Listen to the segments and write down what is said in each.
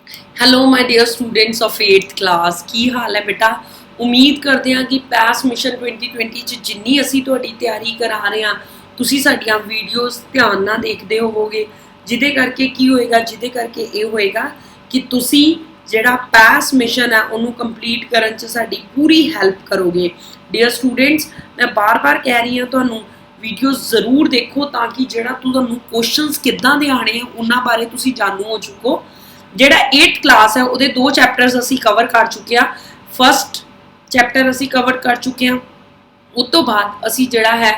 Hello my dear students of 8th class की हाल है बेटा। उम्मीद करते हैं कि पैस मिशन 2020 ਚ ਜਿੰਨੀ ਅਸੀਂ ਤੁਹਾਡੀ ਤਿਆਰੀ ਕਰਾ ਰਹੇ ਹਾਂ ਤੁਸੀਂ ਸਾਡੀਆਂ ਵੀਡੀਓਜ਼ ਧਿਆਨ ਨਾਲ ਦੇਖਦੇ ਹੋਵੋਗੇ ਜਿਹਦੇ ਕਰਕੇ ਕੀ ਹੋਏਗਾ ਜਿਹਦੇ ਕਰਕੇ ਇਹ ਹੋਏਗਾ ਕਿ ਤੁਸੀਂ ਜਿਹੜਾ ਪੈਸ ਮਿਸ਼ਨ ਹੈ ਉਹਨੂੰ ਕੰਪਲੀਟ ਕਰਨ ਚ ਸਾਡੀ ਪੂਰੀ ਹੈਲਪ ਕਰੋਗੇ। डियर स्टूडेंट्स मैं बार बार कह रही हाँ ਤੁਹਾਨੂੰ ਵੀਡੀਓਜ਼ ਜ਼ਰੂਰ ਦੇਖੋ ਤਾਂ ਕਿ ਜਿਹੜਾ ਤੁਹਾਨੂੰ ਕੁਐਸਚਨਸ ਕਿੱਦਾਂ ਦੇ ਆਣੇ ਆ ਉਹਨਾਂ ਬਾਰੇ ਤੁਸੀਂ ਜਾਣੂ ਹੋ ਚੁੱਕੋ। ਜਿਹੜਾ 8th क्लास है ਉਹਦੇ ਦੋ ਚੈਪਟਰਸ ਅਸੀਂ ਕਵਰ ਕਰ ਚੁੱਕੇ ਆ। ਫਸਟ ਚੈਪਟਰ ਅਸੀਂ ਕਵਰ ਕਰ ਚੁੱਕੇ ਆ, ਉਸ ਤੋਂ ਬਾਅਦ ਅਸੀਂ ਜਿਹੜਾ ਹੈ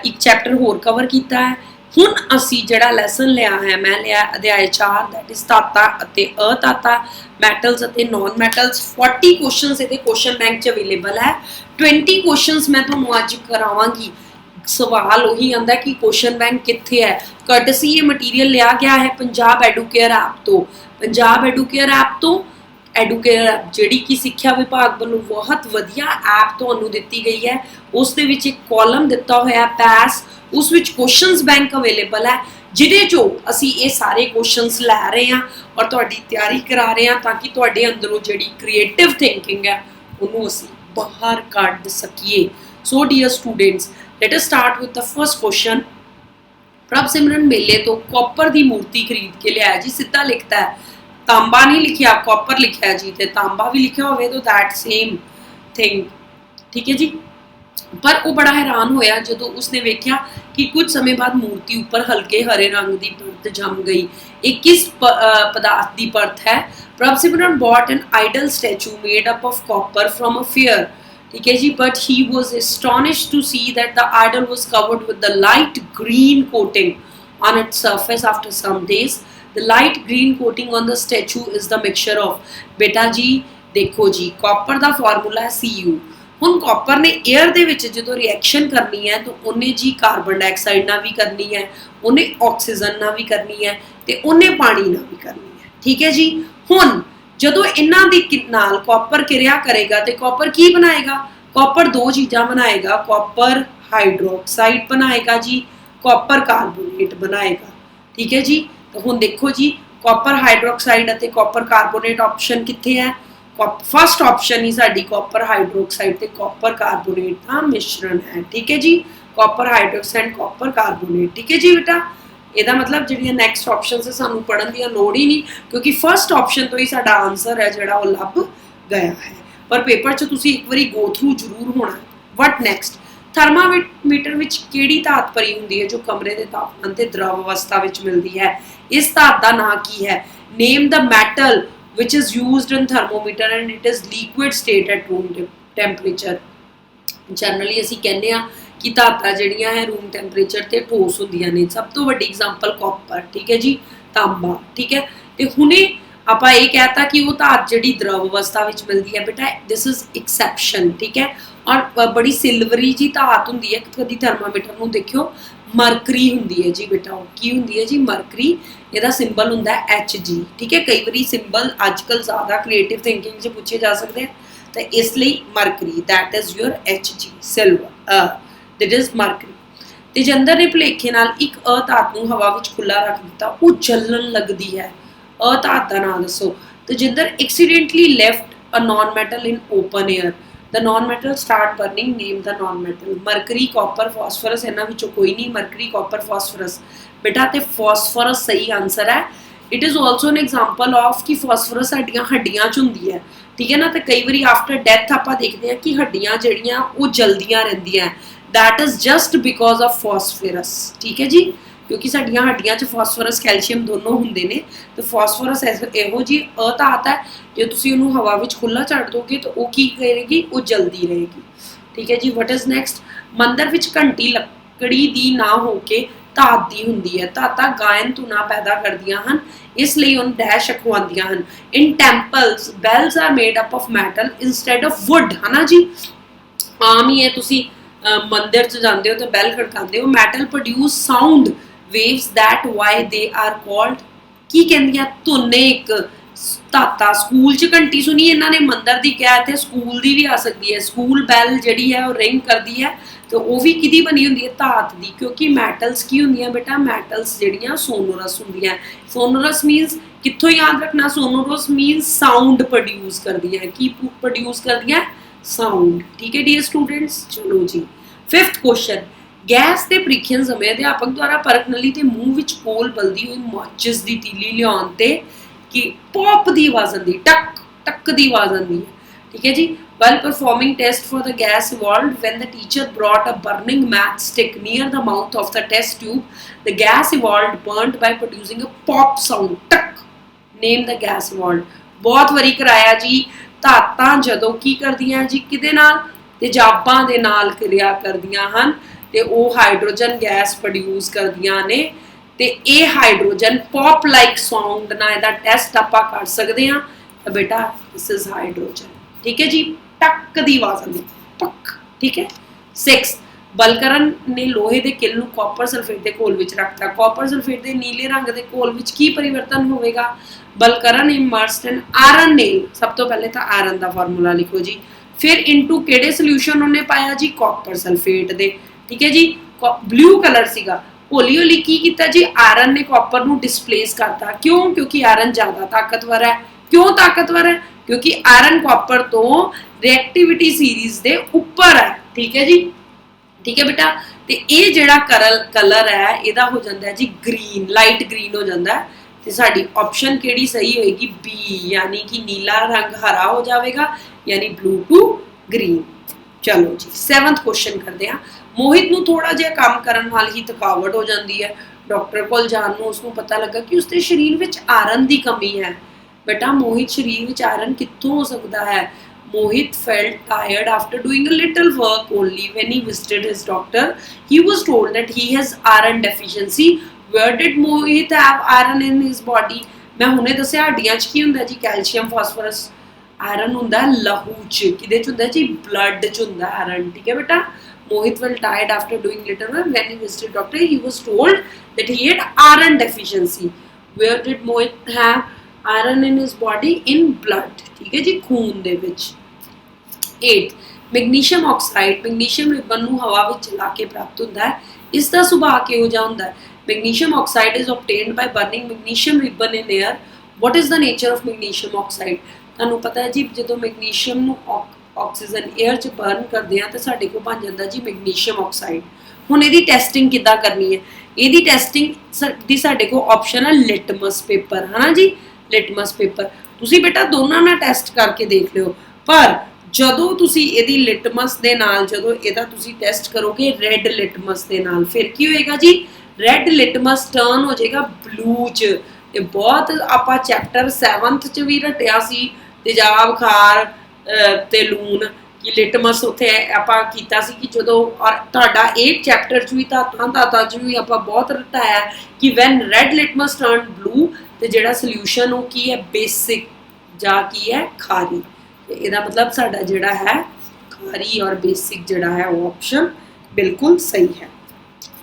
ਇੱਕ ਚੈਪਟਰ ਹੋਰ ਕਵਰ ਕੀਤਾ ਹੈ। ਹੁਣ ਅਸੀਂ ਜਿਹੜਾ ਲੈਸਨ ਲਿਆ ਹੈ ਮੈਂ ਲਿਆ ਅਧਿਆਇ 4 ਦੈਟ ਇਜ਼ ਤਾਤਾ ਅਤੇ ਅਤਾਤਾ ਮੈਟਲਸ ਅਤੇ ਨੌਨ ਮੈਟਲਸ। 40 ਕੁਐਸਚਨਸ ਇਹਦੇ ਕੁਐਸਚਨ ਬੈਂਕ 'ਚ ਅਵੇਲੇਬਲ ਹੈ। 20 ਕੁਐਸਚਨਸ ਮੈਂ ਤੁਹਾਨੂੰ ਅੱਜ ਕਰਾਵਾਂਗੀ। सवाल वही आंदा कि क्वेश्चन बैंक कित्थे है। कर्टसी ये मटीरियल लिया गया है पंजाब एडुकेयर ऐप तो। पंजाब एडुकेयर ऐप तो एडुकेयर ऐप जिहड़ी कि सिक्ख्या विभाग वालों बहुत वधिया ऐप तुहानूं दित्ती गई है। उस दे विच एक कॉलम दिता होया पैस, उस विच क्वेश्चनस बैंक अवेलेबल है जिहदे चों असीं ये सारे क्वेश्चनस लै रहे हैं और तुहाडी तैयारी करा रहे हैं ताकि तुहाडे अंदरों जिहड़ी क्रिएटिव थिंकिंग है उहनूं असीं बाहर कढ सकीए। So dear students let us start with the first question। प्रभ सिमरन मेले तो कॉपर की मूर्ति खरीद के लिया जी। सीधा लिखता है, तांबा नहीं लिखा कॉपर लिखा है जी, तो तांबा भी लिखा हो तो दैट सेम थिंग, ठीक है जी। पर वो बड़ा हैरान होया जो उसने वेख्या कि कुछ समय बाद मूर्ति ऊपर हल्के हरे रंग की परत जम गई। ये किस पदार्थ की परत है। Prabh Simran bought an idol statue made up of copper from a fair, ठीक है जी। But he was astonished to see that the idol was covered with the light green coating on its surface after some days। the light green coating on the statue is the mixture of बेटा जी देखो जी copper ਦਾ formula ਹੈ Cu। ਹੁਣ copper ਨੇ air ਦੇ ਵਿੱਚ ਜਦੋਂ reaction ਕਰਨੀ ਹੈ ਤਾਂ ਉਹਨੇ ਜੀ ਕਾਰਬਨ ਡਾਈਆਕਸਾਈਡ ਨਾਲ ਵੀ ਕਰਨੀ ਹੈ, ਉਹਨੇ ਆਕਸੀਜਨ ਨਾਲ ਵੀ ਕਰਨੀ ਹੈ ਤੇ ਉਹਨੇ ਪਾਣੀ ਨਾਲ ਵੀ ਕਰਨੀ ਹੈ, ਠੀਕ ਹੈ ਜੀ। ਹੁਣ ਜਦੋਂ ਇਹਨਾਂ ਦੀ ਨਾਲ ਕਾਪਰ ਕਿਰਿਆ ਕਰੇਗਾ ਤੇ ਕਾਪਰ ਕੀ ਬਣਾਏਗਾ। ਕਾਪਰ ਦੋ ਚੀਜ਼ਾਂ ਬਣਾਏਗਾ, ਕਾਪਰ ਹਾਈਡਰੋਕਸਾਈਡ ਬਣਾਏਗਾ ਜੀ, ਕਾਪਰ ਕਾਰਬੋਨੇਟ ਬਣਾਏਗਾ, ठीक है जी। तो हुण देखो जी कापर हाइड्रोक्साइड ਅਤੇ ਕਾਪਰ ਕਾਰਬੋਨੇਟ ऑप्शन कित्थे है। फस्ट ऑप्शन ही साडी कापर हाइड्रोक्साइड ते कापर कार्बोनेट का मिश्रण है, ठीक है जी। कापर हाइड्रोक्साइड कापर कार्बोनेट, ठीक है जी बेटा। ਇਹਦਾ मतलब ਜਿਹੜੀਆਂ ਨੈਕਸਟ ਆਪਸ਼ਨਸ ਹੈ ਸਾਨੂੰ ਪੜਨ ਦੀ ਲੋੜ ਹੀ ਨਹੀਂ ਕਿਉਂਕਿ ਫਸਟ ਆਪਸ਼ਨ ਤੋਂ ਹੀ ਸਾਡਾ ਆਨਸਰ ਹੈ ਜਿਹੜਾ ਉਹ ਲੱਭ ਗਿਆ ਹੈ। ਪਰ ਪੇਪਰ 'ਚ ਤੁਸੀਂ ਇੱਕ ਵਾਰੀ ਗੋ ਥਰੂ ਜ਼ਰੂਰ ਹੋਣਾ। ਵਟ ਨੈਕਸਟ, ਥਰਮਾਮੀਟਰ ਵਿੱਚ ਕਿਹੜੀ ਧਾਤ ਭਰੀ ਹੁੰਦੀ ਹੈ ਜੋ ਕਮਰੇ ਦੇ ਤਾਪਮਾਨ ਤੇ द्रव ਅਵਸਥਾ ਵਿੱਚ ਮਿਲਦੀ ਹੈ। ਇਸ ਧਾਤ ਦਾ ਨਾਂ ਕੀ ਹੈ। ਨੇਮ ਦ metal which is used in thermometer and it is liquid state at room temperature। Generally ਅਸੀਂ ਕਹਿੰਦੇ ਆ कि धातां ਜਿਹੜੀਆਂ है रूम टैंपरेचर ਤੇ ठोस ਹੁੰਦੀਆਂ ਨੇ। ਸਭ ਤੋਂ ਵੱਡੀ एग्जांपल कॉपर, ठीक है जी, तांबा, ठीक है। ਤੇ ਹੁਣੇ ਆਪਾਂ ਇਹ कहता कि वो धात ਜਿਹੜੀ द्रव अवस्था ਵਿੱਚ ਮਿਲਦੀ ਹੈ बेटा दिस इज एक्सेप्शन, ठीक है। और बड़ी सिल्वरी जी धात ਹੁੰਦੀ ਹੈ। ਕਦੀ ਥਰਮਾਮੀਟਰ ਨੂੰ ਦੇਖਿਓ ਮਰਕਰੀ ਹੁੰਦੀ ਹੈ ਜੀ बेटा, ਉਹ ਕੀ ਹੁੰਦੀ ਹੈ ਜੀ ਮਰਕਰੀ। ਇਹਦਾ ਸਿੰਬਲ ਹੁੰਦਾ ਹੈ Hg, ठीक है। ਕਈ ਵਾਰੀ ਸਿੰਬਲ ਅੱਜਕੱਲ ਜ਼ਿਆਦਾ ਕ੍ਰੀਏਟਿਵ ਥਿੰਕਿੰਗ 'ਚ ਪੁੱਛੇ ਜਾ ਸਕਦੇ ਆ ਤਾਂ ਇਸ ਲਈ mercury that is your Hg silver that is mercury. ਤੇ ਜੰਦਰ ਨੇ ਭੁਲੇਖੇ ਨਾਲ ਇੱਕ ਅਧਾਤ ਨੂੰ ਹਵਾ ਵਿੱਚ ਖੁੱਲਾ ਰੱਖ ਦਿੱਤਾ, ਉਹ ਜਲਣ ਲੱਗਦੀ ਹੈ। ਅਧਾਤ ਦਾ ਨਾਮ ਦੱਸੋ। ਤੇ Jinder accidentally left a non metal in open air, the non-metal start burning, name the non-metal। mercury copper phosphorus ਇਹਨਾਂ ਵਿੱਚੋਂ ਕੋਈ ਨਹੀਂ, mercury copper phosphorus बेटा। ਤੇ phosphorus ਸਹੀ ਆਨਸਰ ਹੈ। it is also an example of ਕਿ phosphorus ਸਾਡੀਆਂ ਹੱਡੀਆਂ 'ਚ ਹੁੰਦੀ ਹੈ, ਠੀਕ ਹੈ ਨਾ। ਤੇ ਕਈ ਵਾਰੀ ਆਫਟਰ ਡੈਥ ਆਪਾਂ ਦੇਖਦੇ ਹਾਂ ਕਿ ਹੱਡੀਆਂ ਜਿਹੜੀਆਂ ਉਹ ਜਲਦੀਆਂ ਰਹਿੰਦੀਆਂ, that is just because of phosphorus, ਠੀਕ ਹੈ ਜੀ। ਕਿਉਂਕਿ ਸਾਡੀਆਂ ਹੱਡੀਆਂ 'ਚ ਫਾਸਫੋਰਸ ਕੈਲਸ਼ੀਅਮ ਦੋਨੋਂ ਹੁੰਦੇ ਨੇ ਤੇ ਫਾਸਫੋਰਸ ਇਹੋ ਜੀ ਅਧਾਤ ਹੈ ਜੇ ਤੁਸੀਂ ਉਹਨੂੰ ਹਵਾ ਵਿੱਚ ਖੁੱਲਾ ਛੱਡ ਦੋਗੇ ਤਾਂ ਉਹ ਕੀ ਕਰੇਗੀ, ਉਹ ਜਲਦੀ ਰਹੇਗੀ, ਠੀਕ ਹੈ ਜੀ। ਵਟ ਇਜ਼ ਨੈਕਸਟ, ਮੰਦਰ ਵਿੱਚ ਘੰਟੀ ਲੱਕੜੀ ਦੀ ਨਾ ਹੋ ਕੇ ਧਾਤ ਦੀ ਹੁੰਦੀ ਹੈ। ਧਾਤਾਂ ਗਾਇਨ ਧੁਨਾਂ ਪੈਦਾ ਕਰਦੀਆਂ ਹਨ ਇਸ ਲਈ ਉਹਨੂੰ ਡੈਸ਼ ਅਖਵਾਉਂਦੀਆਂ ਹਨ। In temples bells are made up of metal instead of wood, ਹੈ ਨਾ ਜੀ। ਆਮ ਹੀ ਹੈ, ਤੁਸੀਂ ਮੰਦਿਰ 'ਚ ਜਾਂਦੇ ਹੋ ਤਾਂ ਬੈਲ ਖੜਕਾਉਂਦੇ ਹੋ। Metal produce sound waves that why they are called ਕੀ ਕਹਿੰਦੀਆਂ ਧੁਨ। ਇੱਕ ਧਾਤਾਂ ਸਕੂਲ 'ਚ ਘੰਟੀ ਸੁਣੀ ਇਹਨਾਂ ਨੇ ਮੰਦਰ ਦੀ ਕਿਹਾ, ਇੱਥੇ ਸਕੂਲ ਦੀ ਵੀ ਆ ਸਕਦੀ ਹੈ। ਸਕੂਲ ਬੈਲ ਜਿਹੜੀ ਹੈ ਉਹ ਰਿੰਗ ਕਰਦੀ ਹੈ ਤੇ ਉਹ ਵੀ ਕਿਹਦੀ ਬਣੀ ਹੁੰਦੀ ਹੈ? ਧਾਤ ਦੀ, ਕਿਉਂਕਿ ਮੈਟਲਸ ਕੀ ਹੁੰਦੀਆਂ ਬੇਟਾ? ਮੈਟਲਸ ਜਿਹੜੀਆਂ ਸੋਨੋਰਸ ਹੁੰਦੀਆਂ। ਸੋਨੋਰਸ ਮੀਨਸ ਕਿੱਥੋਂ ਯਾਦ ਰੱਖਣਾ? ਸੋਨੋਰਸ ਮੀਨਸ ਸਾਊਂਡ ਪ੍ਰੋਡਿਊਸ ਕਰਦੀਆਂ। ਕੀ ਪ੍ਰੋਡਿਊਸ ਕਰਦੀਆਂ? ਸਾਊਂਡ। ਠੀਕ ਹੈ ਡੀਅਰ ਸਟੂਡੈਂਟਸ। ਚਲੋ ਜੀ 5th ਕੁਐਸਚਨ, ਗੈਸ ਦੇ ਪ੍ਰੀਖਿਆਨ ਸਮੇਂ ਅਧਿਆਪਕ ਦੁਆਰਾ ਪਰਖ ਨਲੀ ਦੇ ਮੂੰਹ ਵਿੱਚ ਕੋਲ ਬਲਦੀ ਹੋਈ ਮਾਚਿਸ ਦੀ ਤੀਲੀ ਲਿਆਉਣ ਤੇ ਕਿ ਪੌਪ ਦੀ ਆਵਾਜ਼ ਆਉਂਦੀ, ਟਕ ਟਕ ਦੀ ਆਵਾਜ਼ ਆਉਂਦੀ ਹੈ। ਠੀਕ ਹੈ ਜੀ। while performing test for the gas evolved when the teacher brought a burning match stick near the mouth of the test tube, the gas evolved burnt by producing a pop sound, ਟਕ। name the gas evolved। ਬਹੁਤ ਵਾਰੀ ਕਰਾਇਆ ਜੀ। ਧਾਤਾਂ ਜਦੋਂ ਕੀ ਕਰਦੀਆਂ ਜੀ? ਕਿਹਦੇ ਨਾਲ? ਤੇਜ਼ਾਬਾਂ ਦੇ ਨਾਲ ਕਿਰਿਆ ਕਰਦੀਆਂ ਹਨ ਤੇ ਉਹ ਹਾਈਡਰੋਜਨ ਗੈਸ ਪ੍ਰੋਡਿਊਸ ਕਰਦੀਆਂ ਨੇ ਤੇ ਇਹ ਹਾਈਡਰੋਜਨ ਪੌਪ ਲਾਈਕ ਸਾਊਂਡ ਨਾਲ ਇਹਦਾ ਟੈਸਟ ਆਪਾਂ ਕਰ ਸਕਦੇ ਹਾਂ ਤਾਂ ਬੇਟਾ ਦਿਸ ਇਜ਼ ਹਾਈਡਰੋਜਨ। ਠੀਕ ਹੈ ਜੀ। ਟੱਕ ਦੀ ਆਵਾਜ਼ ਆਉਂਦੀ, ਪੱਕ। ਠੀਕ ਹੈ। 6 ਬਲਕਰਨ ਨੇ ਲੋਹੇ ਦੇ ਕਿੱਲ ਨੂੰ ਕਾਪਰ ਸਲਫੇਟ ਦੇ ਘੋਲ ਵਿੱਚ ਰੱਖਤਾ। ਕਾਪਰ ਸਲਫੇਟ ਦੇ ਨੀਲੇ ਰੰਗ ਦੇ ਘੋਲ ਵਿੱਚ ਕੀ ਪਰਿਵਰਤਨ ਹੋਵੇਗਾ? ਬਲਕਰਨ ਇਮਰਸਡ ਇਨ ਆਇਰਨ ਨੇਲ। ਸਭ ਤੋਂ ਪਹਿਲੇ ਤਾਂ ਆਇਰਨ ਦਾ ਫਾਰਮੂਲਾ ਲਿਖੋ ਜੀ। ਫਿਰ ਇਨਟੂ ਕਿਹੜੇ ਸੋਲੂਸ਼ਨ ਉਹਨੇ ਪਾਇਆ ਜੀ? ਕਾਪਰ ਸਲਫੇਟ ਦੇ। ਠੀਕ ਹੈ ਜੀ। ਬਲੂ ਕਲਰ ਸੀਗਾ। ਹੌਲੀ ਹੌਲੀ ਕੀ ਕੀਤਾ ਜੀ? ਆਇਰਨ ਨੇ ਕਾਪਰ ਨੂੰ ਡਿਸਪਲੇਸ ਕਰਤਾ। ਕਿਉਂ? ਕਿਉਂਕਿ ਆਇਰਨ ਜ਼ਿਆਦਾ ਤਾਕਤਵਰ ਹੈ। ਕਿਉਂ ਤਾਕਤਵਰ ਹੈ? ਕਿਉਂਕਿ ਆਇਰਨ ਕਾਪਰ ਤੋਂ ਰਿਐਕਟਿਵਿਟੀ ਸੀਰੀਜ਼ ਦੇ ਉੱਪਰ ਹੈ। ਠੀਕ ਹੈ ਜੀ। ਠੀਕ ਹੈ ਬੇਟਾ। ਤੇ ਇਹ ਜਿਹੜਾ ਕਲਰ ਹੈ ਇਹਦਾ ਹੋ ਜਾਂਦਾ ਹੈ ਜੀ ਗ੍ਰੀਨ, ਲਾਈਟ ਗ੍ਰੀਨ ਹੋ ਜਾਂਦਾ ਹੈ। ਤੇ ਸਾਡੀ ਆਪਸ਼ਨ ਕਿਹੜੀ ਸਹੀ ਹੋਏਗੀ? ਬੀ, ਯਾਨੀ ਕਿ ਨੀਲਾ ਰੰਗ ਹਰਾ ਹੋ ਜਾਵੇਗਾ, ਯਾਨੀ ਬਲੂ ਟੂ ਗ੍ਰੀਨ। ਚਲੋ ਜੀ 7th ਕੁਐਸਚਨ ਕਰਦੇ ਹਾਂ। ਮੋਹਿਤ ਨੂੰ ਥੋੜਾ ਜਿਹਾ ਕੰਮ ਕਰਨ ਨਾਲ ਹੀ ਥਕਾਵਟ ਹੋ ਜਾਂਦੀ ਹੈ। ਡਾਕਟਰ ਕੋਲ ਜਾਣ ਨੂੰ ਉਸਨੂੰ ਪਤਾ ਲੱਗਾ ਕਿ ਉਸਦੇ ਸਰੀਰ ਵਿੱਚ ਆਇਰਨ ਦੀ ਕਮੀ ਹੈ। ਬੇਟਾ ਮੋਹਿਤ ਸਰੀਰ ਵਿੱਚ ਆਇਰਨ ਕਿੱਥੋਂ ਹੋ ਸਕਦਾ ਹੈ? Mohit felt tired after doing a little work only. When he visited his doctor, he was told that he has iron deficiency. Where did Mohit have iron in his body? मैं ਹੁਣੇ ਦੱਸਿਆ ਹੱਡੀਆਂ 'ਚ ਕੀ ਹੁੰਦਾ ਜੀ? Calcium, phosphorus. ਆਇਰਨ ਹੁੰਦਾ ਲਹੂ 'ਚ। ਕਿਹਦੇ 'ਚ ਹੁੰਦਾ ਜੀ? ਬਲੱਡ 'ਚ ਹੁੰਦਾ ਆਇਰਨ। ਠੀਕ ਹੈ ਬੇਟਾ। Mohit felt tired after doing little work. When he visited doctor, he was told that he had iron deficiency. Where did Mohit have iron in his body? In blood. ठीक है जी, खून ਦੇ ਵਿੱਚ। 8 ਮੈਗਨੀਸ਼ੀਅਮ ਆਕਸਾਈਡ। ਮੈਗਨੀਸ਼ੀਅਮ ਰਿਬਨ ਨੂੰ ਹਵਾ ਵਿੱਚ ਜਲਾ ਕੇ ਪ੍ਰਾਪਤ ਹੁੰਦਾ ਹੈ। ਇਸ ਦਾ ਸੁਭਾਅ ਕਿਹੋ ਜਿਹਾ ਹੁੰਦਾ ਹੈ? Magnesium oxide is obtained by burning magnesium ribbon in air. What is the nature of magnesium oxide? ਤੁਹਾਨੂੰ ਪਤਾ ਹੈ ਜੀ ਜਦੋਂ ਮੈਗਨੀਸ਼ੀਅਮ ਨੂੰ ਆਕਸੀਜਨ 에ਅਰ 'ਚ ਬਰਨ ਕਰਦੇ ਆ ਤਾਂ ਸਾਡੇ ਕੋਲ ਬਣ ਜਾਂਦਾ ਜੀ ਮੈਗਨੀਸ਼ੀਅਮ ਆਕਸਾਈਡ। ਹੁਣ ਇਹਦੀ ਟੈਸਟਿੰਗ ਕਿੱਦਾਂ ਕਰਨੀ ਹੈ? ਇਹਦੀ ਟੈਸਟਿੰਗ ਦੀ ਸਾਡੇ ਕੋਲ ਆਪਸ਼ਨ ਹੈ ਲਿਟਮਸ ਪੇਪਰ, ਹੈ ਨਾ ਜੀ। ਲਿਟਮਸ ਪੇਪਰ ਤੁਸੀਂ ਬੇਟਾ ਦੋਨਾਂ ਨਾਲ ਟੈਸਟ ਕਰਕੇ ਦੇਖ ਲਿਓ, ਪਰ ਜਦੋਂ ਤੁਸੀਂ ਇਹਦੀ ਲਿਟਮਸ ਦੇ ਨਾਲ ਜਦੋਂ ਇਹਦਾ ਤੁਸੀਂ ਟੈਸਟ ਕਰੋਗੇ ਰੈੱਡ ਲਿਟਮਸ ਦੇ ਨਾਲ, ਫਿਰ ਕੀ ਹੋਏਗਾ ਜੀ? ਰੈੱਡ ਲਿਟਮਸ ਟਰਨ ਹੋ ਜਾਏਗਾ ਬਲੂ 'ਚ। ਤੇ ਬਹੁਤ ਆਪਾਂ ਚੈਪਟਰ 7th 'ਚ ਵੀ ਰਟਿਆ ਸੀ ਤੇਜ਼ਾਬ, ਖਾਰ ਤੇ ਲੂਣ ਕਿ ਲਿਟਮਸ ਉੱਥੇ ਆਪਾਂ ਕੀਤਾ ਸੀ ਕਿ ਜਦੋਂ ਔਰ ਤੁਹਾਡਾ 8 ਚੈਪਟਰ 'ਚ ਵੀ ਧਾਤਾਂ 'ਚ ਵੀ ਆਪਾਂ ਬਹੁਤ ਰਟਾਇਆ ਕਿ when red litmus turn blue ਤੇ ਜਿਹੜਾ ਸੋਲਿਊਸ਼ਨ ਉਹ ਕੀ ਹੈ? ਬੇਸਿਕ ਜਾਂ ਕੀ ਹੈ? ਖਾਰੀ। ਤੇ ਇਹਦਾ ਮਤਲਬ ਸਾਡਾ ਜਿਹੜਾ ਹੈ ਖਾਰੀ ਔਰ ਬੇਸਿਕ ਜਿਹੜਾ ਹੈ ਉਹ ਆਪਸ਼ਨ ਬਿਲਕੁਲ ਸਹੀ ਹੈ।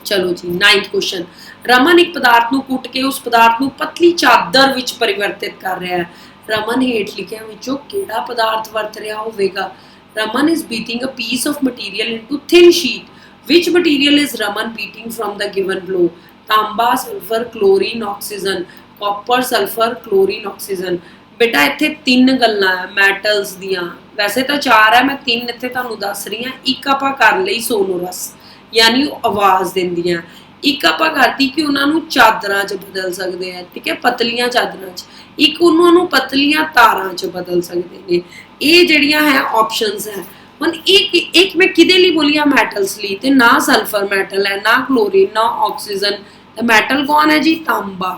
ਚਲੋ ਜੀ 9th ਕੁਐਸਚਨ। ਰਮਨ ਇੱਕ ਪਦਾਰਥ ਨੂੰ ਕੁੱਟ ਕੇ ਉਸ ਪਦਾਰਥ ਨੂੰ ਪਤਲੀ ਚਾਦਰ ਵਿੱਚ ਪਰਿਵਰਤਿਤ ਕਰ ਰਿਹਾ ਹੈ। ਰਮਨ ਹੇਠ ਲਿਖਿਆਂ ਵਿੱਚੋਂ ਕਿਹੜਾ ਪਦਾਰਥ ਵਰਤ ਰਿਹਾ ਹੋਵੇਗਾ? Raman is beating a piece of material into thin sheet. Which material is Raman beating from the given blow? तांबा, sulphur, chlorine, oxygen. Copper, sulphur, chlorine, oxygen. बेटा इत्थे 3 गल्लां है मैटल्स दियां, वैसे तो 4 है, मैं 3 इत्थे तुहानूं दस रही हां। एक आपां कर लई सोनोरस यानी आवाज़ दिंदियां, एक आपां करती कि उन्होंने चादरां च बदल सकते हैं। ठीक है, पतलियां चादरां च, एक उन्होंने पतलियां तारां च बदल सकते हैं। ये जिहड़ियां है ऑप्शनस है। हुण एक मैं किहदे लई बोली आ? मैटल्स लई। ते ना सल्फर मैटल है, ना क्लोरीन, ना ऑक्सीजन। तो मैटल कौन है जी? तांबा।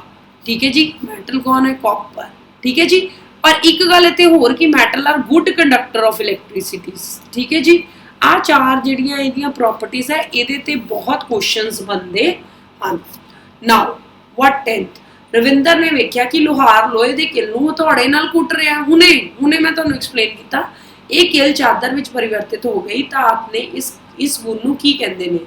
ठीक है जी, मैटल कौन है? कॉपर। ठीक है जी। और एक गल इत्थे होर कि metal are good conductor of electricities. ठीक है जी। आ 4 जिहड़ियां इहदियां प्रॉपर्टीज है, इहदे ते बहुत क्वेश्चनस बनदे हन। नाउ व्हाट 10th रविंदर ने वेख्या कि लोहार लोहे दे किल नूं हथौड़े नाल कुट रिहा। हुणे मैं तुहानूं एक्सप्लेन कीता। ਇਹ ਕਿਲ ਚਾਦਰ ਵਿੱਚ ਪਰਿਵਰਤਿਤ ਹੋ ਗਈ ਤਾਂ ਆਪਨੇ ਇਸ ਗੁਣ ਨੂੰ ਕੀ ਕਹਿੰਦੇ ਨੇ?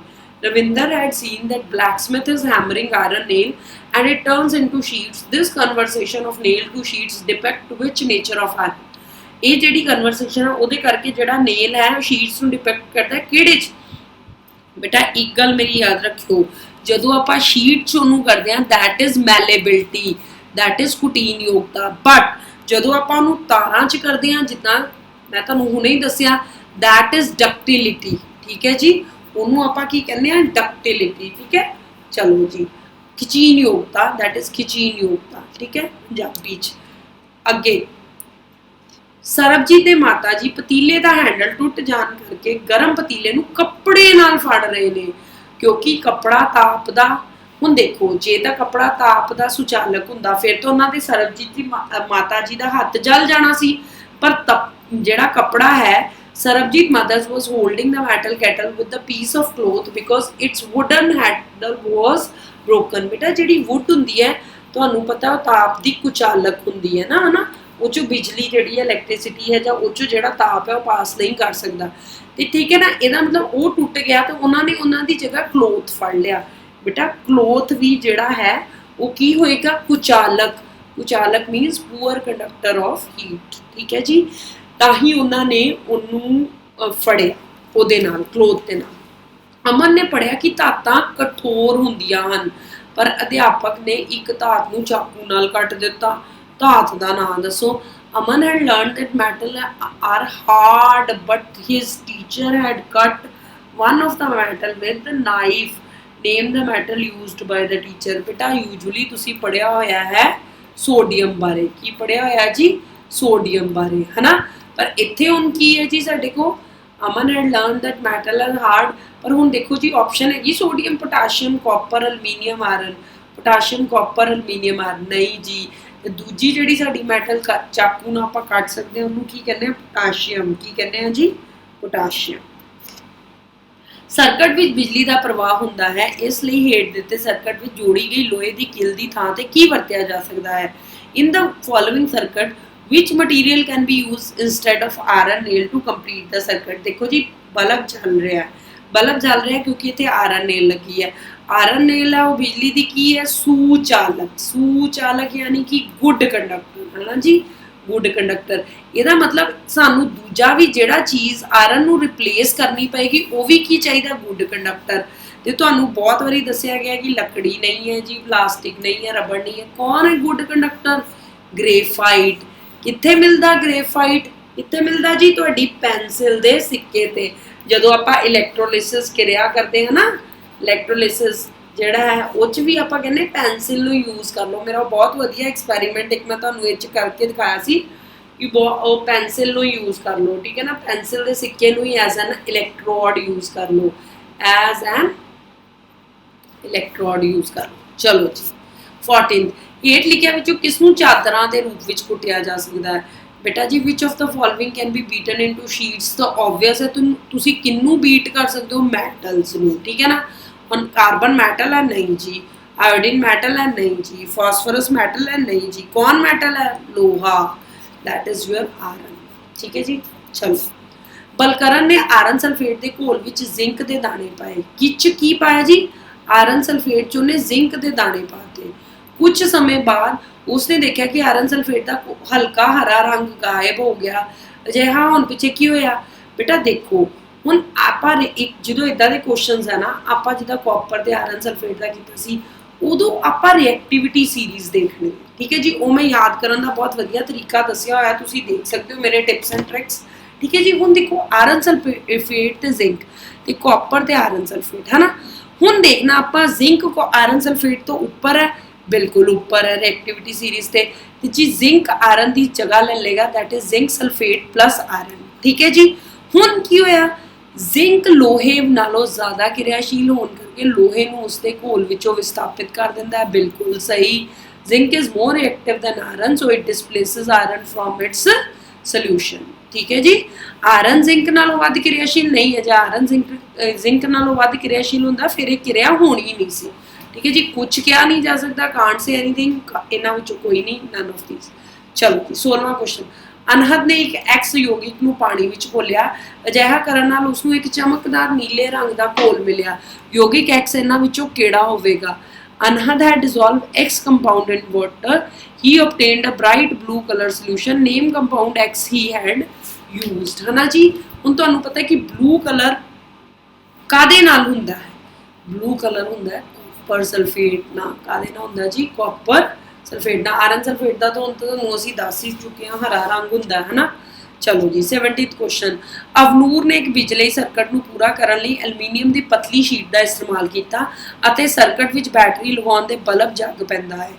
Ravinder had seen that blacksmith is hammering iron nail and it turns into sheets. This conversation of nail to sheets depict which nature of iron. ਇਹ ਜਿਹੜੀ ਕਨਵਰਸੇਸ਼ਨ ਆ ਉਹਦੇ ਕਰਕੇ ਜਿਹੜਾ ਨੇਲ ਹੈ ਸ਼ੀਟਸ ਨੂੰ ਡਿਪੈਕਟ ਕਰਦਾ ਕਿਹੜੇ ਚ ਬੇਟਾ ਇੱਕ ਗੱਲ ਮੇਰੀ ਯਾਦ ਰੱਖਿਓ ਜਦੋਂ ਆਪਾਂ ਸ਼ੀਟ ਚ ਉਹਨੂੰ ਕਰਦੇ ਆ that is malleability that is ਕੁਟੀਨ ਯੋਗਤਾ ਬਟ ਜਦੋਂ ਆਪਾਂ ਉਹਨੂੰ ਤਾਰਾਂ ਚ ਕਰਦੇ ਆ ਜਿੱਦਾਂ ਮੈਂ ਤੁਹਾਨੂੰ ਹੁਣੇ ਹੀ ਦੱਸਿਆ that is ductility ਠੀਕ ਹੈ ਜੀ ਉਹਨੂੰ ਆਪਾਂ ਕੀ ਕਹਿੰਦੇ ਆ ductility ਠੀਕ ਹੈ ਚਲੋ ਜੀ ਖਿਚੀਨ ਯੋਗਤਾ that is ਖਿਚੀਨ ਯੋਗਤਾ ਠੀਕ ਹੈ ਪੰਜਾਬੀ ਚ ਅੱਗੇ ਸਰਬਜੀਤ ਦੇ ਮਾਤਾ ਜੀ ਪਤੀਲੇ ਦਾ ਹੈਂਡਲ ਟੁੱਟ ਜਾਣ ਕਰਕੇ ਗਰਮ ਪਤੀਲੇ ਨੂੰ ਕੱਪੜੇ ਨਾਲ ਫੜ ਰਹੇ ਨੇ ਕਿਉਂਕਿ ਕੱਪੜਾ ਤਾਪ ਦਾ ਹੁਣ ਦੇਖੋ ਜੇ ਤਾਂ ਕੱਪੜਾ ਤਾਪ ਦਾ ਸੁਚਾਲਕ ਹੁੰਦਾ ਫਿਰ ਤਾਂ ਉਹਨਾਂ ਦੇ ਸਰਬਜੀਤ ਦੀ ਮਾਤਾ ਜੀ ਦਾ ਹੱਥ ਜਲ ਜਾਣਾ ਸੀ ਪਰ ਜਿਹੜਾ ਕੱਪੜਾ ਹੈ Sarabjit mothers was holding the metal kettle with the piece of cloth because its wooden handle was broken ਬੇਟਾ ਜਿਹੜੀ ਵੁੱਡ ਹੁੰਦੀ ਹੈ ਤੁਹਾਨੂੰ ਪਤਾ ਉਹ ਤਾਪ ਦੀ ਕੁਚਾਲਕ ਹੁੰਦੀ ਹੈ ਨਾ ਹਨਾ ਉਹ ਚੋਂ ਬਿਜਲੀ ਜਿਹੜੀ ਹੈ ਇਲੈਕਟ੍ਰਿਸਿਟੀ ਹੈ ਜਾਂ ਉਹ ਚੋਂ ਜਿਹੜਾ ਤਾਪ ਹੈ ਉਹ ਪਾਸ ਨਹੀਂ ਕਰ ਸਕਦਾ ਤੇ ਠੀਕ ਹੈ ਨਾ ਇਹਦਾ ਮਤਲਬ ਉਹ ਟੁੱਟ ਗਿਆ ਤੇ ਉਹਨਾਂ ਨੇ ਉਹਨਾਂ ਦੀ ਜਗ੍ਹਾ ਕਲੋਥ ਫੜ ਲਿਆ ਬੇਟਾ ਕਲੋਥ ਵੀ ਜਿਹੜਾ ਹੈ ਉਹ ਕੀ ਹੋਏਗਾ ਕੁਚਾਲਕ means poor conductor of heat ਠੀਕ ਹੈ ਜੀ ਤਾਂ ਹੀ ਉਹਨਾਂ ਨੇ ਉਹਨੂੰ ਫੜਿਆ ਉਹਦੇ ਨਾਲ ਕਲੋਥ ਦੇ ਨਾਲ ਅਮਨ ਨੇ ਪੜਿਆ ਕਿ ਧਾਤਾਂ ਕਠੋਰ ਹੁੰਦੀਆਂ ਹਨ ਪਰ ਅਧਿਆਪਕ ਨੇ ਇੱਕ ਧਾਤ ਨੂੰ ਚਾਕੂ ਨਾਲ ਕੱਟ ਦਿੱਤਾ ਧਾਤ ਦਾ ਨਾਮ ਦੱਸੋ ਅਮਨ had learned that metal are hard but his teacher had cut one of the metal with the knife name the metal used by the teacher ਬੇਟਾ usually ਤੁਸੀਂ ਪੜਿਆ ਹੋਇਆ ਹੈ ਸੋਡੀਅਮ ਬਾਰੇ ਕੀ ਪੜਿਆ ਹੋਇਆ ਜੀ ਸੋਡੀਅਮ ਬਾਰੇ ਹਨਾ ਪਰ ਇੱਥੇ ਹੁਣ ਕੀ ਹੈ ਜੀ ਸਾਡੇ ਕੋ ਅਮਨ had learned that metal are hard ਪਰ ਹੁਣ ਦੇਖੋ ਜੀ ਆਪਸ਼ਨ ਹੈ ਜੀ sodium potassium copper aluminium iron potassium copper aluminium iron ਨਹੀਂ ਜੀ ਦੂਜੀ ਜਿਹੜੀ ਸਾਡੀ ਮੈਟਲ ਚਾਕੂ ਨਾਲ ਆਪਾਂ ਕੱਟ ਸਕਦੇ ਹਾਂ ਉਹਨੂੰ ਕੀ ਕਹਿੰਦੇ ਆ ਪੋਟਾਸ਼ੀਅਮ ਕੀ ਕਹਿੰਦੇ ਆ ਜੀ ਪੋਟਾਸ਼ੀਅਮ ਸਰਕਟ ਵਿੱਚ ਬਿਜਲੀ ਦਾ ਪ੍ਰਵਾਹ ਹੁੰਦਾ ਹੈ ਇਸ ਲਈ ਹੇਠ ਦਿੱਤੇ ਸਰਕਟ ਵਿੱਚ ਜੋੜੀ ਗਈ ਲੋਹੇ ਦੀ ਕਿੱਲ ਦੀ ਥਾਂ ਤੇ ਕੀ ਵਰਤਿਆ ਜਾ ਸਕਦਾ ਹੈ in the following circuit which material can be used instead of iron nail to complete the circuit ਦੇਖੋ ਜੀ ਬਲਬ ਚੱਲ ਰਿਹਾ ਹੈ ਕਿਉਂਕਿ ਇੱਥੇ ਆਇਰਨ ਨੇਲ ਲੱਗੀ ਹੈ ਆਇਰਨ ਨੇਲ ਹੈ ਉਹ ਬਿਜਲੀ ਦੀ ਕੀ ਹੈ ਸੂਚਾਲਕ ਯਾਨੀ ਕਿ ਗੁੱਡ ਕੰਡਕਟਰ ਹੈ ਨਾ ਜੀ ਗੁੱਡ ਕੰਡਕਟਰ ਇਹਦਾ ਮਤਲਬ ਸਾਨੂੰ ਦੂਜਾ ਵੀ ਜਿਹੜਾ ਚੀਜ਼ ਆਇਰਨ ਨੂੰ ਰਿਪਲੇਸ ਕਰਨੀ ਪਏਗੀ ਉਹ ਵੀ ਕੀ ਚਾਹੀਦਾ ਗੁੱਡ ਕੰਡਕਟਰ ਤੇ ਤੁਹਾਨੂੰ ਬਹੁਤ ਵਾਰੀ ਦੱਸਿਆ ਗਿਆ ਕਿ ਲੱਕੜੀ ਨਹੀਂ ਹੈ ਜੀ ਪਲਾਸਟਿਕ ਨਹੀਂ ਹੈ ਰਬੜ ਨਹੀਂ ਹੈ ਕੌਣ ਹੈ ਗੁੱਡ ਕੰਡਕਟਰ ਗ੍ਰੇਫਾਈਟ ਕਿੱਥੇ ਮਿਲਦਾ ਗ੍ਰੇਫਾਈਟ ਇੱਥੇ ਮਿਲਦਾ ਜੀ ਤੁਹਾਡੀ ਪੈਨਸਿਲ ਦੇ ਸਿੱਕੇ ਤੇ ਜਦੋਂ ਆਪਾਂ ਇਲੈਕਟ੍ਰੋਲਿਸਿਸ ਕਿਰਿਆ ਕਰਦੇ ਹਾਂ ਨਾ ਇਲੈਕਟ੍ਰੋਲਿਸਿਸ ਜਿਹੜਾ ਹੈ ਉਹ ਚ ਵੀ ਆਪਾਂ ਕਹਿੰਦੇ ਪੈਨਸਿਲ ਨੂੰ ਯੂਜ਼ ਕਰ ਲਓ ਮੇਰਾ ਬਹੁਤ ਵਧੀਆ ਐਕਸਪੈਰੀਮੈਂਟ ਇੱਕ ਮੈਂ ਤੁਹਾਨੂੰ ਇਹ ਚ ਕਰਕੇ ਦਿਖਾਇਆ ਸੀ ਕਿ ਉਹ ਪੈਨਸਿਲ ਨੂੰ ਯੂਜ਼ ਕਰ ਲਓ ਠੀਕ ਹੈ ਨਾ ਪੈਨਸਿਲ ਦੇ ਸਿੱਕੇ ਨੂੰ ਹੀ ਐਜ਼ ਐਨ ਇਲੈਕਟ੍ਰੋਡ ਯੂਜ਼ ਕਰ ਲਓ ਐਜ਼ ਐਨ ਇਲੈਕਟ੍ਰੋਡ ਯੂਜ਼ ਕਰ ਲਓ ਚਲੋ ਜੀ 14th ਹੇਠ ਲਿਖਿਆ ਵਿੱਚੋਂ ਕਿਸ ਨੂੰ ਚਾਦਰਾਂ ਦੇ ਰੂਪ ਵਿੱਚ ਕੁੱਟਿਆ ਜਾ ਸਕਦਾ ਹੈ ਬੇਟਾ ਜੀ which of the following can be beaten into sheets ਤਾਂ obvious ਹੈ ਤੁਸੀਂ ਕਿੰਨੂੰ ਬੀਟ ਕਰ ਸਕਦੇ ਹੋ ਮੈਟਲਸ ਨੂੰ ਠੀਕ ਹੈ ਨਾ ਹੁਣ ਕਾਰਬਨ ਮੈਟਲ ਹੈ ਨਹੀਂ ਜੀ ਆਇਓਡੀਨ ਮੈਟਲ ਹੈ ਨਹੀਂ ਜੀ ਫਾਸਫੋਰਸ ਮੈਟਲ ਹੈ ਨਹੀਂ ਜੀ ਕੌਣ ਮੈਟਲ ਹੈ ਲੋਹਾ that is your iron ਠੀਕ ਹੈ ਜੀ ਚਲੋ ਬਲਕਰਨ ਨੇ ਆਇਰਨ ਸਲਫੇਟ ਦੇ ਘੋਲ ਵਿੱਚ ਜ਼ਿੰਕ ਦੇ ਦਾਣੇ ਪਾਏ ਕਿਚ ਕੀ ਪਾਇਆ ਜੀ ਆਇਰਨ ਸਲਫੇਟ ਚ ਉਹਨੇ ਜ਼ਿੰਕ ਦੇ ਦਾਣੇ ਪਾਤੇ ਕੁਝ ਸਮੇਂ ਬਾਅਦ उसने देखा कि आयरन सल्फेट का हल्का हरा रंग गायब हो गया अजिहा हुण पिछे की होया बेटा देखो हुण आपां एक जदों इदां दे क्वेश्चनस है ना आपां जिद्दां कॉपर ते आयरन सल्फेट दा कीता सी उदों आपां रिएक्टिविटी सीरीज़ देखनी ठीक है जी वो मैं याद करन दा बहुत वधिया तरीका दस्सिया होया तुसीं देख सकते हो मेरे टिप्स एंड ट्रिक्स ठीक है जी हुण देखो आयरन सल्फेट ते जिंक ते कॉपर ते आयरन सल्फेट है ना हुण देखना आपां जिंक को आयरन सल्फेट तो ऊपर है बिल्कुल ऊपर है रिएक्टिविटी सीरीज ते जी जिंक आयरन की जगह ले लेगा that is zinc sulphate plus iron ठीक है जी हुण की होया जिंक लोहे नालों ज़्यादा क्रियाशील होने करके लोहे नूं उसदे घोल विचों विस्थापित कर दिंदा है बिल्कुल सही zinc is more reactive than iron so it displaces iron from its solution ठीक है जी आयरन जिंक नालों वध क्रियाशील नहीं है जे आयरन जिंक नालों वध क्रियाशील हुंदा फिर ये क्रिया होनी ही नहीं सी ठीक है जी कुछ क्या नहीं जा सकता कांट से एनीथिंग इन्हां विचों कोई नहीं नन ऑफ दीज चलो जी 16वां क्वेश्चन ਅਨਹਦ ਨੇ ਇੱਕ ਐਕਸ ਯੋਗਿਕ ਨੂੰ ਪਾਣੀ ਵਿੱਚ ਘੋਲਿਆ। ਅਜਿਹਾ ਕਰਨ ਨਾਲ ਉਸ ਨੂੰ ਇੱਕ ਚਮਕਦਾਰ ਨੀਲੇ ਰੰਗ ਦਾ ਘੋਲ ਮਿਲਿਆ। ਯੋਗਿਕ ਐਕਸ ਇਹਨਾਂ ਵਿੱਚੋਂ ਕਿਹੜਾ ਹੋਵੇਗਾ? Anhad had dissolved X compound in water. He obtained a bright blue color solution. Name compound X he had used. है ना जी? ਹੁਣ ਤੁਹਾਨੂੰ ਪਤਾ ਹੈ ਕਿ blue color ਕਾਦੇ ਨਾਲ ਹੁੰਦਾ ਹੈ? Blue color ਹੁੰਦਾ ਹੈ copper sulfate ਨਾਲ। ਕਾਦੇ ਨਾਲ ਹੁੰਦਾ ਜੀ? Copper sulfate ਨਾਲ। Iron sulfate ਦਾ ਤਾਂ ਤੁਹਾਨੂੰ ਅਸੀਂ ਦੱਸ ਹੀ ਚੁੱਕੇ ਹਾਂ, ਹਰਾ ਰੰਗ ਹੁੰਦਾ ਹੈ ਨਾ। चलो जी 70th क्वेश्चन। अवनूर ने एक बिजली सर्किट ਨੂੰ ਪੂਰਾ ਕਰਨ ਲਈ ਐਲੂਮੀਨੀਅਮ ਦੀ ਪਤਲੀ ਸ਼ੀਟ ਦਾ ਇਸਤੇਮਾਲ ਕੀਤਾ ਅਤੇ ਸਰਕਟ ਵਿੱਚ ਬੈਟਰੀ ਲਗਾਉਣ ਦੇ ਬਲਬ ਜਗ ਪੈਂਦਾ ਹੈ।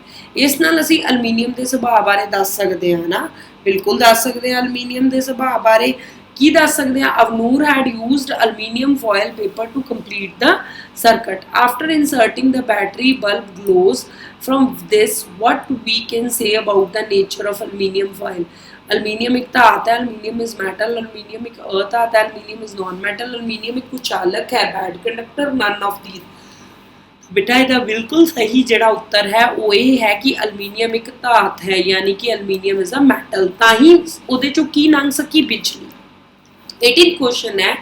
ਇਸ ਨਾਲ ਅਸੀਂ ਐਲੂਮੀਨੀਅਮ ਦੇ ਸੁਭਾਅ ਬਾਰੇ ਦੱਸ ਸਕਦੇ ਹਾਂ ਨਾ। ਬਿਲਕੁਲ ਦੱਸ ਸਕਦੇ ਹਾਂ ਐਲੂਮੀਨੀਅਮ ਦੇ ਸੁਭਾਅ ਬਾਰੇ। ਕੀ ਦੱਸ ਸਕਦੇ ਹਾਂ? ਅਵਨੂਰ had used aluminium foil paper to complete the circuit. After inserting the battery bulb glows from this, what we can say about the nature of aluminium foil? Aluminium एक धात है, aluminium is metal, aluminium एक अधात है, aluminium is non-metal, aluminium एक कुचालक है, bad conductor, none of these। बेटा ਇਹਦਾ बिल्कुल सही ਜਿਹੜਾ उत्तर है वो ਇਹ है कि aluminium एक धात है, यानी कि aluminium is a metal। ਤਾਂ ਹੀ ਉਹਦੇ ਚੋਂ ਕੀ ਲੰਘ ਸਕੀ? ਬਿਜਲੀ। 18th क्वेश्चन है।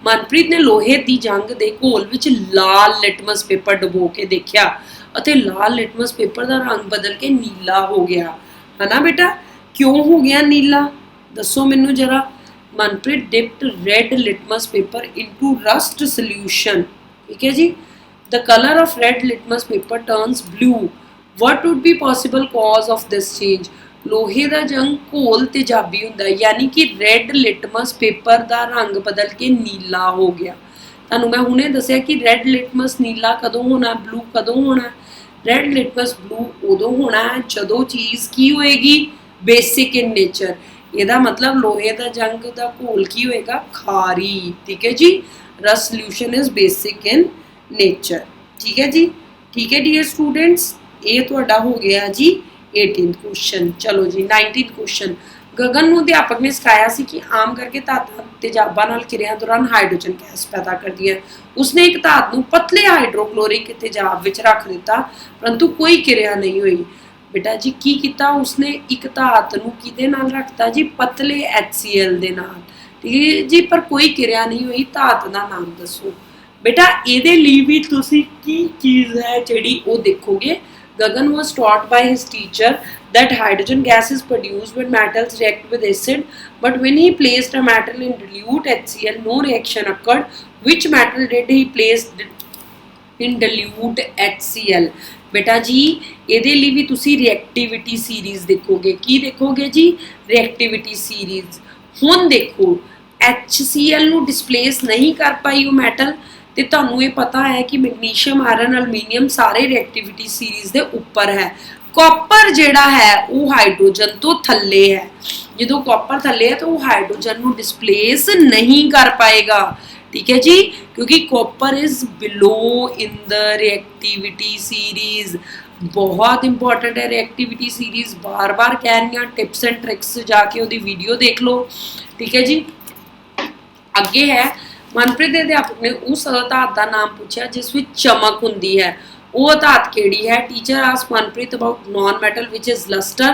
ਮਨਪ੍ਰੀਤ ਨੇ ਲੋਹੇ ਦੀ ਜੰਗ ਦੇ ਘੋਲ ਵਿੱਚ ਲਾਲ ਲਿਟਮਸ ਪੇਪਰ ਡੁਬੋ ਕੇ ਦੇਖਿਆ ਅਤੇ ਲਾਲ ਲਿਟਮਸ ਪੇਪਰ ਦਾ ਰੰਗ ਬਦਲ ਕੇ ਨੀਲਾ ਹੋ ਗਿਆ, ਹੈ ਨਾ ਬੇਟਾ? क्यों हो गया नीला? दसो मैनू जरा। Manpreet dipped red litmus paper into rust solution। ठीक है जी। The color of red litmus paper turns blue. What would be possible cause of this change? लोहे ਦਾ ਜੰਗ ਘੋਲ ਤੇਜ਼ਾਬੀ ਹੁੰਦਾ, यानी कि red litmus paper ਦਾ ਰੰਗ ਬਦਲ ਕੇ ਨੀਲਾ ਹੋ ਗਿਆ। ਤੁਹਾਨੂੰ ਮੈਂ ਹੁਣੇ ਦੱਸਿਆ ਕਿ red litmus ਨੀਲਾ ਕਦੋਂ ਹੋਣਾ, blue ਕਦੋਂ ਹੋਣਾ? red litmus blue ਉਦੋਂ ਹੋਣਾ ਹੈ ਜਦੋਂ ਚੀਜ਼ ਕੀ ਹੋਏਗੀ? Basic in nature. ਇਹਦਾ मतलब लोहे ਦਾ ਜੰਗ ਦਾ ਘੋਲ ਕੀ ਹੋਏਗਾ? ਖਾਰੀ। ठीक है जी। रस solution is basic in nature। ठीक है जी। ठीक है डियर स्टूडेंट्स, ਇਹ ਤੁਹਾਡਾ ਹੋ ਗਿਆ ਜੀ 18th क्वेश्चन। चलो जी 19th क्वेश्चन। ਗगन ਨੂੰ ਅਧਿਆਪਕ ਨੇ ਸਿਖਾਇਆ ਸੀ ਕਿ ਆਮ ਕਰਕੇ ਧਾਤਾਂ ਤੇਜ਼ਾਬਾਂ ਨਾਲ ਕਿਰਿਆ ਦੌਰਾਨ ਹਾਈਡਰੋਜਨ ਗੈਸ ਪੈਦਾ ਕਰਦੀਆਂ। ਉਸਨੇ ਇੱਕ ਧਾਤ ਨੂੰ ਪਤਲੇ ਹਾਈਡਰੋਕਲੋਰਿਕ ਤੇਜ਼ਾਬ ਵਿੱਚ ਰੱਖ ਦਿੱਤਾ, ਪਰੰਤੂ ਕੋਈ ਕਿਰਿਆ ਨਹੀਂ ਹੋਈ। बेटा जी की किया उसने एक धात नूं किहदे नाल रखता जी? पतले HCl दे नाल। ठीक है जी, पर कोई किरिया नहीं हुई। धात का नाम दसो बेटा। इहदे लई भी तुसीं की चीज़ है जिहड़ी वो देखोगे। गगन was taught by his teacher that hydrogen gas is produced when metals react with acid, but when he placed a metal in dilute HCl, no reaction occurred. Which metal did he place in dilute HCl? बेटा जी ਇਹਦੇ ਲਈ ਵੀ ਤੁਸੀਂ ਰਿਐਕਟਿਵਿਟੀ series ਦੇਖੋਗੇ। ਕੀ ਦੇਖੋਗੇ ਜੀ? ਰਿਐਕਟਿਵਿਟੀ series. ਹੁਣ ਦੇਖੋ HCl ਨੂੰ ਡਿਸਪਲੇਸ ਨਹੀਂ ਕਰ ਪਾਈ ਉਹ ਮੈਟਲ, ਤੇ ਤੁਹਾਨੂੰ ਇਹ ਪਤਾ ਹੈ ਕਿ ਮੈਗਨੀਸ਼ੀਅਮ, ਆਇਰਨ, ਐਲੂਮੀਨੀਅਮ ਸਾਰੇ ਰਿਐਕਟਿਵਿਟੀ ਸੀਰੀਜ਼ ਦੇ ਉੱਪਰ ਹੈ। ਕਾਪਰ ਜਿਹੜਾ ਹੈ ਉਹ ਹਾਈਡਰੋਜਨ ਤੋਂ ਥੱਲੇ ਹੈ। ਜਦੋਂ ਕਾਪਰ ਥੱਲੇ ਹੈ ਤਾਂ ਉਹ ਹਾਈਡਰੋਜਨ ਨੂੰ ਡਿਸਪਲੇਸ ਨਹੀਂ ਕਰ ਪਾਏਗਾ। ठीक है जी, क्योंकि copper is below in the reactivity series. बहुत इंपॉर्टेंट है रिएक्टिविटी सीरीज, बार बार कह रही हैं। टिप्स एंड ट्रिक्स जाके वो वीडियो देख लो। ठीक है जी। अगे है मनप्रीत के अध्यापक ने उस धात का नाम पूछा जिस विच चमक हुंदी है। वो धात केड़ी है? Teacher ask Manpreet about non metal which is lustre.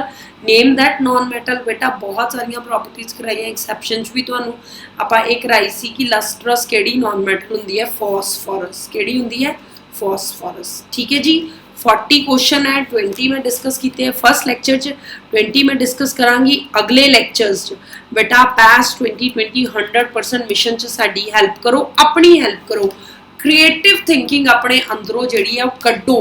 Name that non metal. बेटा बहुत सारिया प्रॉपर्टीज कराई, एक्सैप्शनस भी तुहानू आपां एक कराई सी कि लस्ट्रस केड़ी नॉन मैटल हुंदी है? फॉस्फोरस। केड़ी हुंदी है? फॉस्फोरस। ठीक है जी। 40 क्वेश्चन है, 20 में डिस्कस किए हैं फर्स्ट लेक्चर च, 20 में डिस्कस करांगी अगले लेक्चर्स च। बेटा पैस 2020 100% मिशन च साडी हैल्प करो, अपनी हेल्प करो। क्रिएटिव थिंकिंग अपने अंदरों जिहड़ी है कड्डो,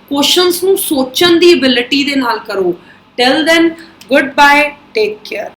क्वेश्चंस नूं सोचण दी एबिलिटी दे नाल करो। Till then goodbye, take care.